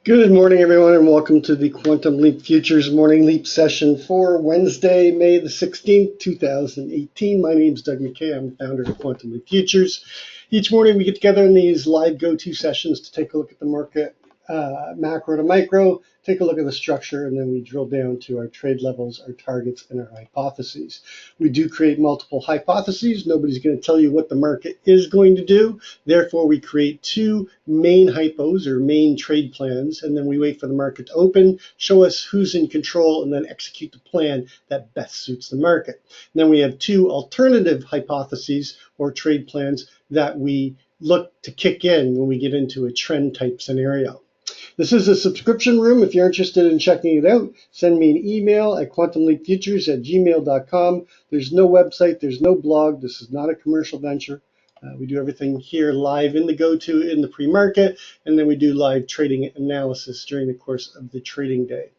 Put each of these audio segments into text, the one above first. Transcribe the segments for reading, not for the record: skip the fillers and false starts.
Good morning, everyone, and welcome to the Quantum Leap Futures Morning Leap session for Wednesday, May the 16th, 2018. My name is Doug McKay. I'm the founder of Quantum Leap Futures. Each morning we get together in these live go-to sessions to take a look at the market, macro to micro, take a look at the structure, and then we drill down to our trade levels, our targets, and our hypotheses. We do create multiple hypotheses. Nobody's going to tell you what the market is going to do. Therefore, we create two main hypos or main trade plans, and then we wait for the market to open, show us who's in control, and then execute the plan that best suits the market. And then we have two alternative hypotheses or trade plans that we look to kick in when we get into a trend type scenario. This is a subscription room. If you're interested in checking it out, send me an email at quantumleapfutures@gmail.com. There's no website, there's no blog. This is not a commercial venture. We do everything here live in the go-to in the pre-market, and then we do live trading analysis during the course of the trading day.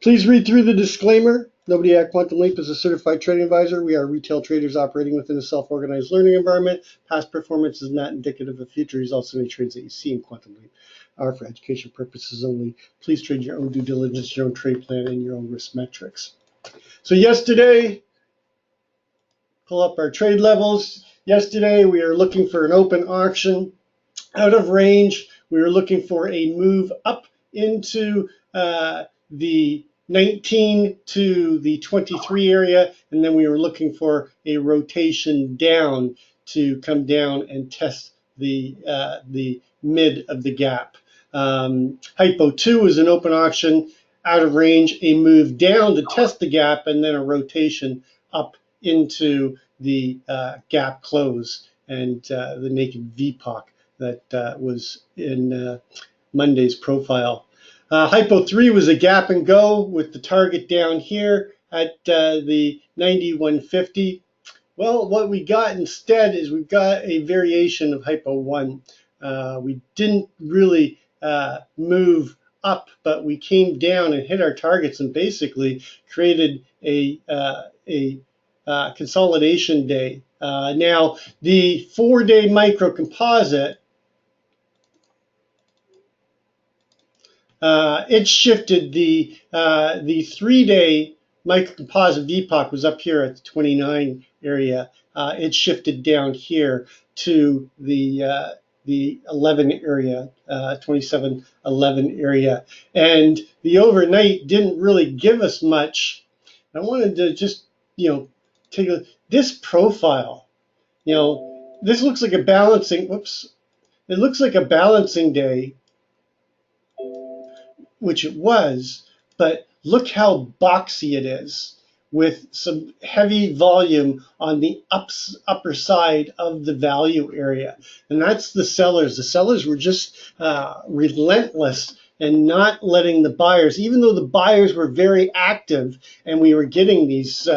Please read through the disclaimer. Nobody at Quantum Leap is a certified trading advisor. We are retail traders operating within a self-organized learning environment. Past performance is not indicative of future results. Any trades that you see in Quantum Leap are for education purposes only. Please trade your own due diligence, your own trade plan, and your own risk metrics. So yesterday, pull up our trade levels. Yesterday, we are looking for an open auction out of range. We were looking for a move up into the 19 to the 23 area, and then we were looking for a rotation down to come down and test the mid of the gap. Hypo 2 is an open auction out of range, a move down to test the gap, and then a rotation up into the gap close and the naked VPOC that was in Monday's profile. Hypo 3 was a gap and go with the target down here at the 91.50. Well, what we got instead is we've got a variation of Hypo 1. We didn't really move up, but we came down and hit our targets and basically created a consolidation day. Now, the 4-day micro composite, it shifted. The 3-day micro composite VPOC was up here at the 29 area. It shifted down here to the 11 area, 27.11 area, and the overnight didn't really give us much. I wanted to just take this profile. This looks like a balancing. Whoops, it looks like a balancing day, which it was, but look how boxy it is with some heavy volume on the upper side of the value area. And that's the sellers. The sellers were just relentless and not letting the buyers, even though the buyers were very active and we were getting these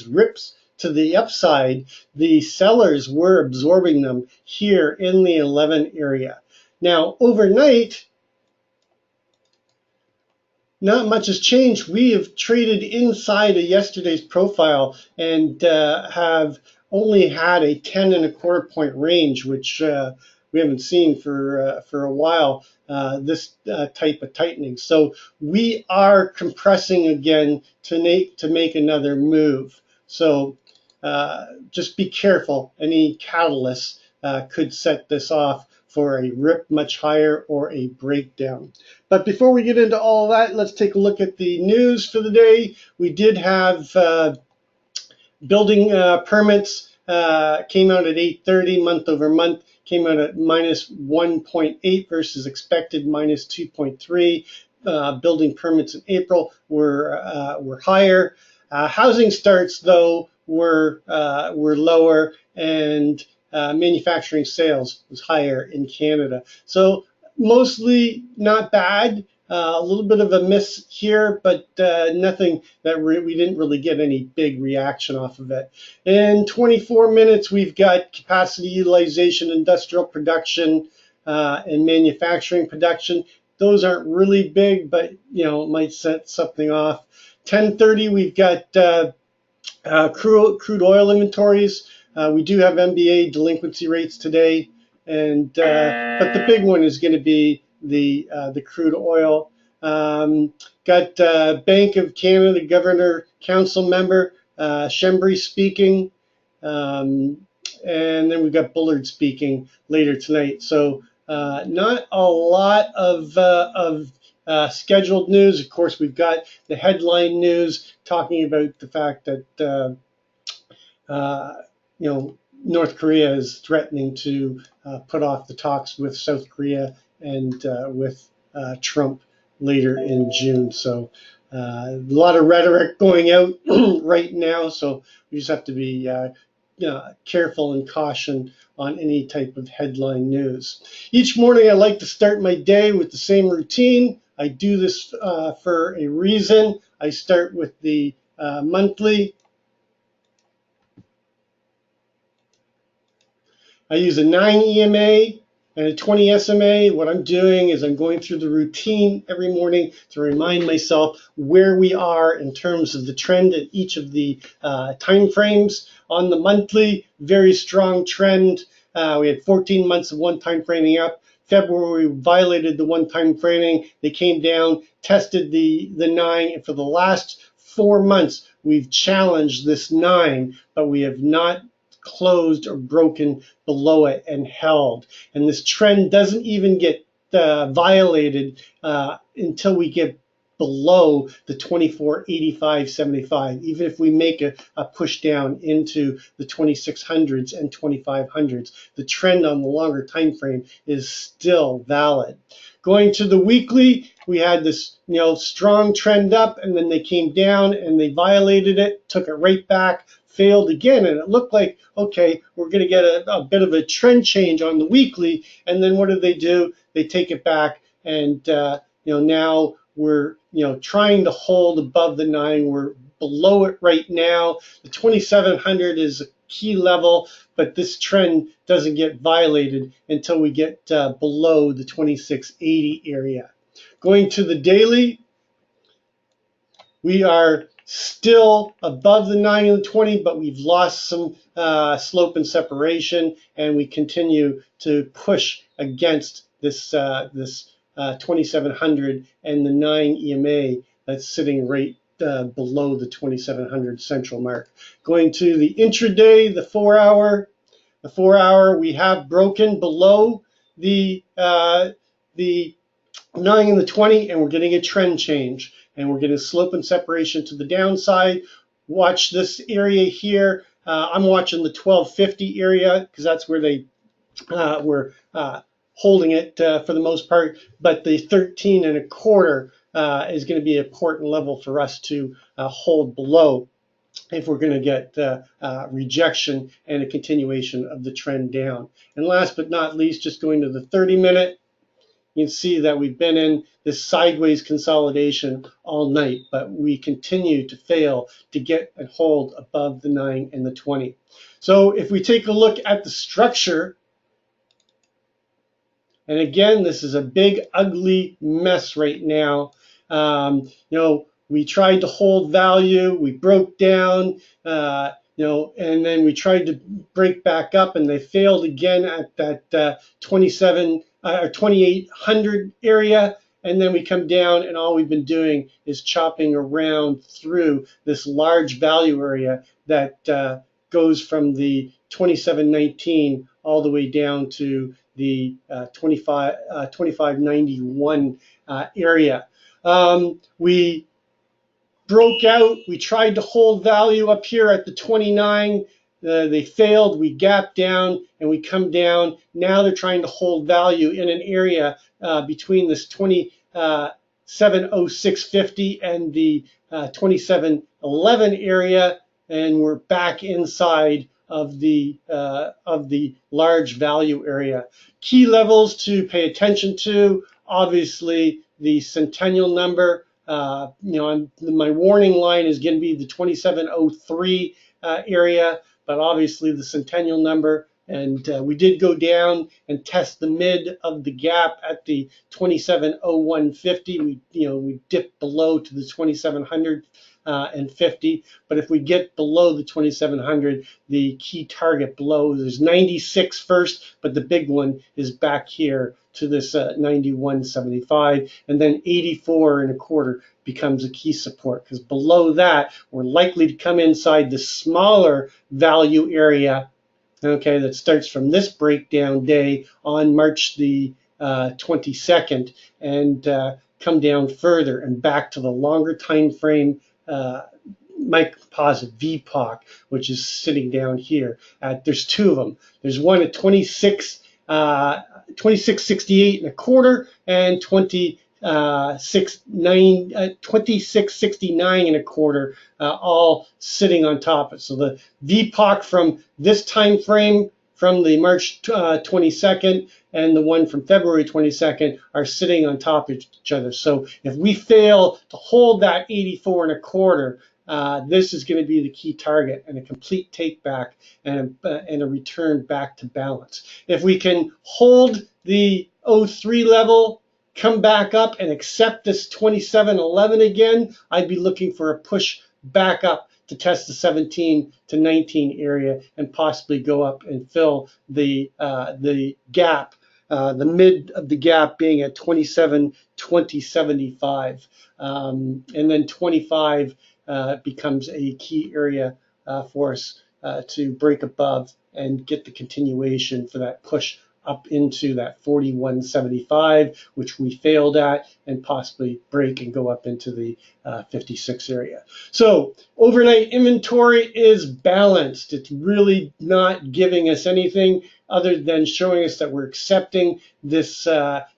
rips to the upside, the sellers were absorbing them here in the 11 area. Now, overnight, not much has changed. We have traded inside of yesterday's profile and have only had a 10.25 point range, which we haven't seen for a while, this type of tightening. So we are compressing again to make another move. So just be careful. Any catalyst could set this off for a rip much higher or a breakdown. But before we get into all that, let's take a look at the news for the day. We did have building permits came out at 830 month over month, came out at minus 1.8 versus expected minus 2.3. Building permits in April were higher. Housing starts, though, were lower, and manufacturing sales was higher in Canada. So mostly not bad. A little bit of a miss here, but nothing that we didn't really get any big reaction off of it. In 24 minutes, we've got capacity utilization, industrial production, and manufacturing production. Those aren't really big, but it might set something off. 10:30, we've got crude oil inventories. We do have MBA delinquency rates today, and but the big one is going to be the crude oil. Got Bank of Canada Governor Council member Shembri speaking, and then we've got Bullard speaking later tonight. So not a lot of scheduled news. Of course, we've got the headline news talking about the fact that uh, North Korea is threatening to put off the talks with South Korea and with Trump later in June. So a lot of rhetoric going out right now. So we just have to be careful and caution on any type of headline news. Each morning I like to start my day with the same routine. I do this for a reason. I start with the monthly. I use a 9 EMA and a 20 SMA. What I'm doing is I'm going through the routine every morning to remind myself where we are in terms of the trend at each of the time frames. On the monthly, very strong trend. We had 14 months of one time framing up. February violated the one time framing. They came down, tested the 9, and for the last 4 months, we've challenged this 9, but we have not closed or broken below it and held. And this trend doesn't even get violated until we get below the 24.8575, even if we make a push down into the 2600s and 2500s. The trend on the longer time frame is still valid. Going to the weekly, we had this strong trend up, and then they came down and they violated it, took it right back, failed again, and it looked like, okay, we're going to get a bit of a trend change on the weekly. And then what do? They take it back, and now we're trying to hold above the 9. We're below it right now. The 2700 is a key level, but this trend doesn't get violated until we get below the 2680 area. Going to the daily, we are still above the 9 and the 20, but we've lost some slope and separation, and we continue to push against this 2700 and the 9 EMA that's sitting right below the 2700 central mark. Going to the intraday, the 4-hour. The 4-hour, we have broken below the 9 and the 20, and we're getting a trend change, and we're getting slope and separation to the downside. Watch this area here. I'm watching the 1250 area because that's where they were holding it for the most part, but the 13.25 is going to be an important level for us to hold below if we're going to get rejection and a continuation of the trend down. And last but not least, just going to the 30-minute, you can see that we've been in this sideways consolidation all night, but we continue to fail to get and hold above the 9 and the 20. So if we take a look at the structure, and again, this is a big, ugly mess right now. We tried to hold value, we broke down, and then we tried to break back up, and they failed again at that 2800 area. And then we come down, and all we've been doing is chopping around through this large value area that goes from the 2719 all the way down to the 2591 area. We broke out. We tried to hold value up here at the 29. They failed. We gapped down and we come down. Now they're trying to hold value in an area between this 270650 and the 2711 area, and we're back inside of the large value area. Key levels to pay attention to, obviously the centennial number. My warning line is going to be the 2703 area, but obviously the centennial number. And we did go down and test the mid of the gap at the 270150. We dipped below to the 2700 and 50. But if we get below the 2700, the key target below, there's 96 first, but the big one is back here to this 91.75, and then 84 and a quarter becomes a key support, because below that we're likely to come inside the smaller value area, okay, that starts from this breakdown day on March the 22nd, and come down further and back to the longer time frame composite VPOC, which is sitting down here. There's two of them. There's one at 2668 and a quarter, and 2669 and a quarter, all sitting on top of it. So the VPOC from this time frame, from the March 22nd and the one from February 22nd, are sitting on top of each other. So if we fail to hold that 84 and a quarter, this is going to be the key target, and a complete take back and a return back to balance. If we can hold the 03 level, come back up and accept this 2711 again, I'd be looking for a push back up to test the 17 to 19 area and possibly go up and fill the gap, the mid of the gap being at 27.2075, and then 25 becomes a key area for us to break above and get the continuation for that push up into that 41.75, which we failed at, and possibly break and go up into the 56 area. So overnight inventory is balanced. It's really not giving us anything other than showing us that we're accepting this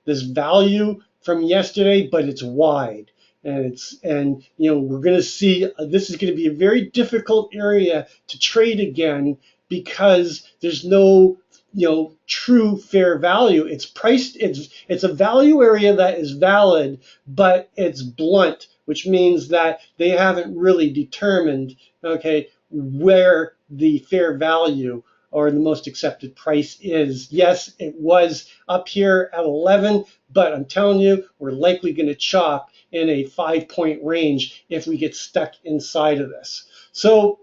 this value from yesterday, but it's wide. And we're going to see this is going to be a very difficult area to trade again, because there's no true fair value. It's priced, it's a value area that is valid, but it's blunt, which means that they haven't really determined, okay, where the fair value or the most accepted price is. Yes, it was up here at 11, but I'm telling you, we're likely going to chop in a 5-point range if we get stuck inside of this. So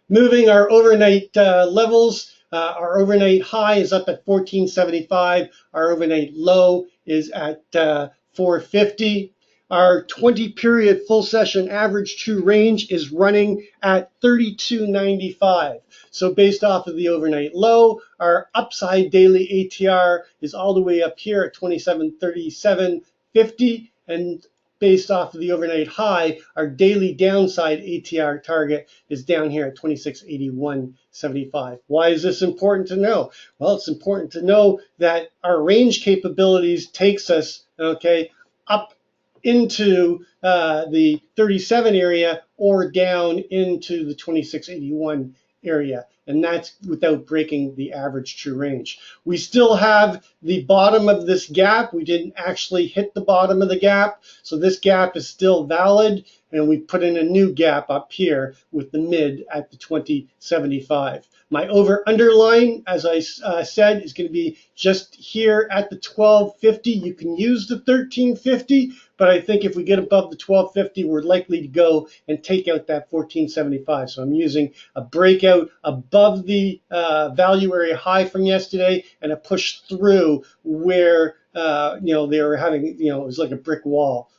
moving our overnight levels, our overnight high is up at 1475. Our overnight low is at 450. Our 20-period full session average true range is running at 32.95. So based off of the overnight low, our upside daily ATR is all the way up here at 2737.50, and based off of the overnight high, our daily downside ATR target is down here at 2681.75. Why is this important to know? Well, it's important to know that our range capabilities takes us, okay, up into the 37 area or down into the 2681 area, and that's without breaking the average true range. We still have the bottom of this gap. We didn't actually hit the bottom of the gap, so this gap is still valid, and we put in a new gap up here with the mid at the 2075. My over underline, as I said, is going to be just here at the 1250. You can use the 1350, but I think if we get above the 1250, we're likely to go and take out that 1475. So I'm using a breakout above the value area high from yesterday and a push through where they were having, it was like a brick wall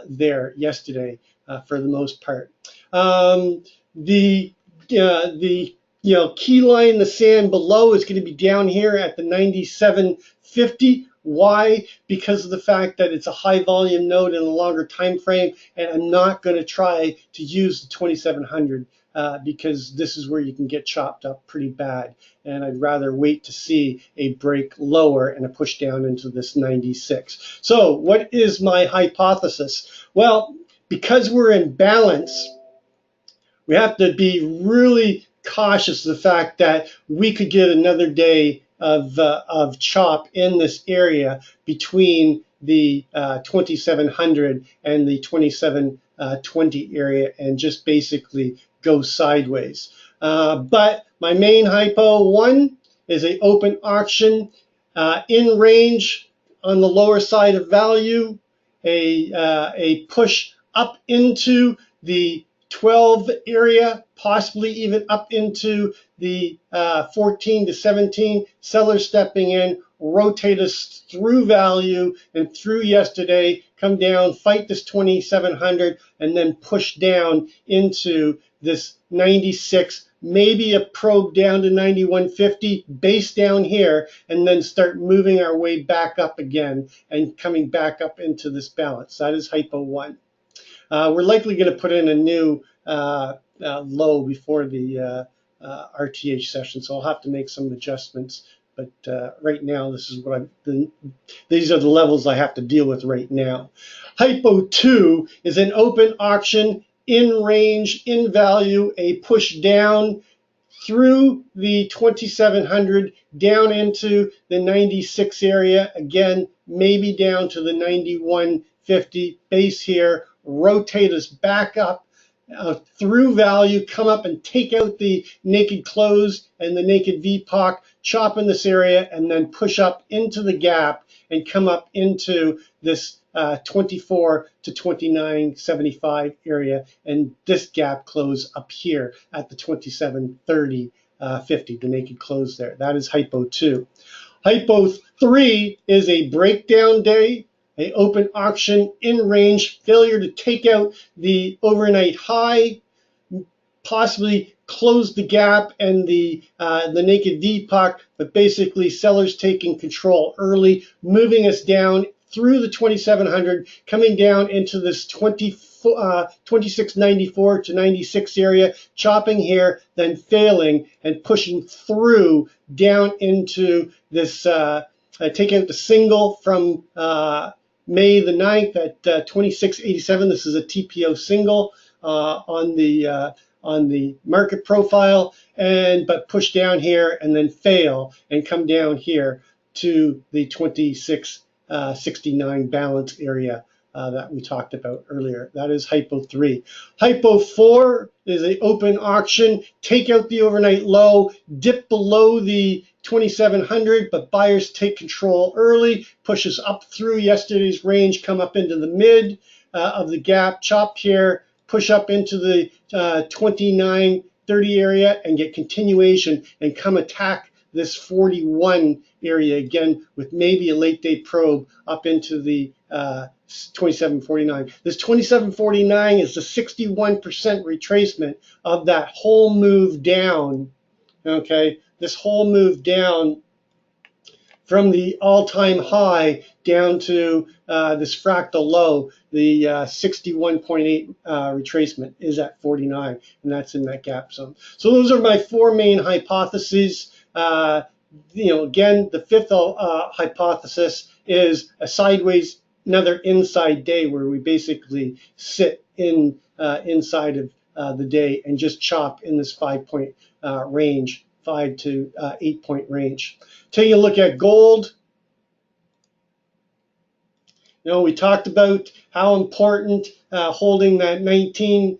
there yesterday for the most part. The key line in the sand below is going to be down here at the 97.50. Why? Because of the fact that it's a high volume node in a longer time frame, and I'm not going to try to use the 2700 because this is where you can get chopped up pretty bad, and I'd rather wait to see a break lower and a push down into this 96. So what is my hypothesis? Well, because we're in balance, we have to be really cautious of the fact that we could get another day of chop in this area between the 2700 and the 2720 area, and just basically go sideways. But my main hypo one is a open auction in range on the lower side of value, a push up into the 12 area, possibly even up into the 14 to 17. Sellers stepping in, rotate us through value and through yesterday, come down, fight this 2700, and then push down into this 96, maybe a probe down to 9150, base down here, and then start moving our way back up again and coming back up into this balance. That is hypo 1. We're likely going to put in a new low before the RTH session, so I'll have to make some adjustments. But right now, this is what these are the levels I have to deal with right now. Hypo 2 is an open auction in range, in value, a push down through the 2700 down into the 96 area, again maybe down to the 9150 base here, rotate us back up through value, come up and take out the naked close and the naked VPOC, chop in this area, and then push up into the gap and come up into this 24 to 29.75 area, and this gap close up here at the 27.30 50, the naked close there. That is hypo 2. Hypo 3 is a breakdown day, a open auction in range, failure to take out the overnight high, possibly close the gap and the naked VPOC, but basically sellers taking control early, moving us down through the 2700, coming down into this 2694 to 96 area, chopping here, then failing and pushing through down into this, taking out the single from May the 9th at 2687. This is a TPO single on the market profile, but push down here and then fail and come down here to the 2669 balance area that we talked about earlier. That is hypo 3. Hypo 4 is an open auction, take out the overnight low, dip below the 2700, but buyers take control early, pushes up through yesterday's range, come up into the mid of the gap, chop here, push up into the 2930 area and get continuation and come attack this 41 area again with maybe a late day probe up into the 2749. This 2749 is the 61% retracement of that whole move down. Okay, this whole move down from the all-time high down to this fractal low, the 61.8 retracement is at 49, and that's in that gap zone. So those are my 4 main hypotheses. Again, the 5th hypothesis is a sideways, another inside day where we basically sit inside of the day and just chop in this 5-point range, 5 to 8-point range. Taking a look at gold. We talked about how important holding that 19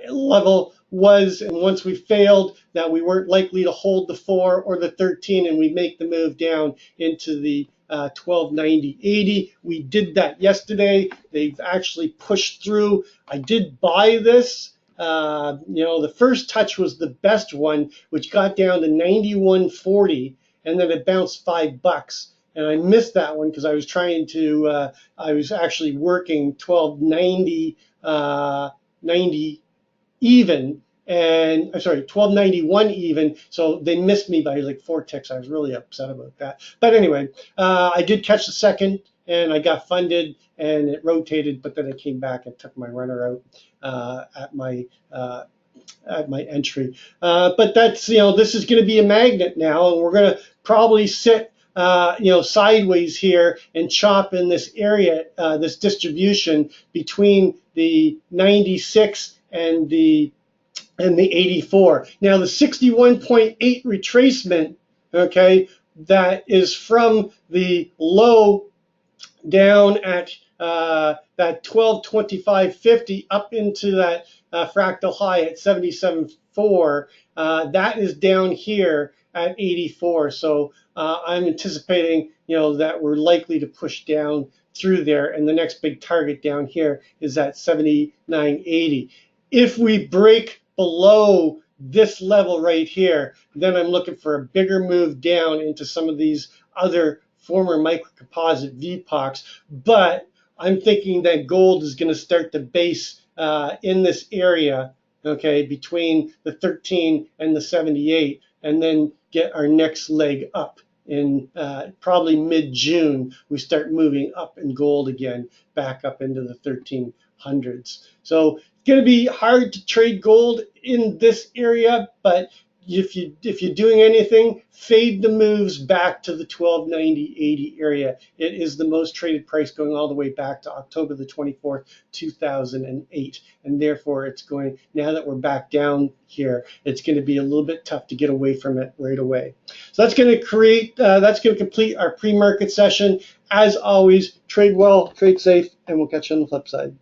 level was, and once we failed, that we weren't likely to hold the 4 or the 13, and we make the move down into the 1290.80. We did that yesterday. They've actually pushed through. I did buy this. The first touch was the best one, which got down to 91.40, and then it bounced $5. And I missed that one because I was trying to, I was actually working 1290, 90 even, and I'm sorry, 1291 even. So they missed me by like 4 ticks. I was really upset about that. But anyway, I did catch the second, and I got funded, and it rotated, but then I came back and took my runner out at my entry. But that's, this is going to be a magnet now, and we're going to probably sit sideways here and chop in this area, this distribution between the 96 and the 84. Now the 61.8 retracement, okay, that is from the low down at that 1225.50 up into that fractal high at 77.4. That is down here at 84. So I'm anticipating, that we're likely to push down through there, and the next big target down here is at 79.80. If we break below this level right here, then I'm looking for a bigger move down into some of these other former microcomposite VPOCs. But I'm thinking that gold is going to start to base in this area, okay, between the 13 and the 78, and then get our next leg up. In probably mid-June, we start moving up in gold again, back up into the 1300s. So it's going to be hard to trade gold in this area, but if you're doing anything, fade the moves back to the 1290.80 area. It is the most traded price going all the way back to October the 24th, 2008, and therefore it's going, now that we're back down here, it's going to be a little bit tough to get away from it right away. So that's going to complete our pre-market session. As always, trade well, trade safe, and we'll catch you on the flip side.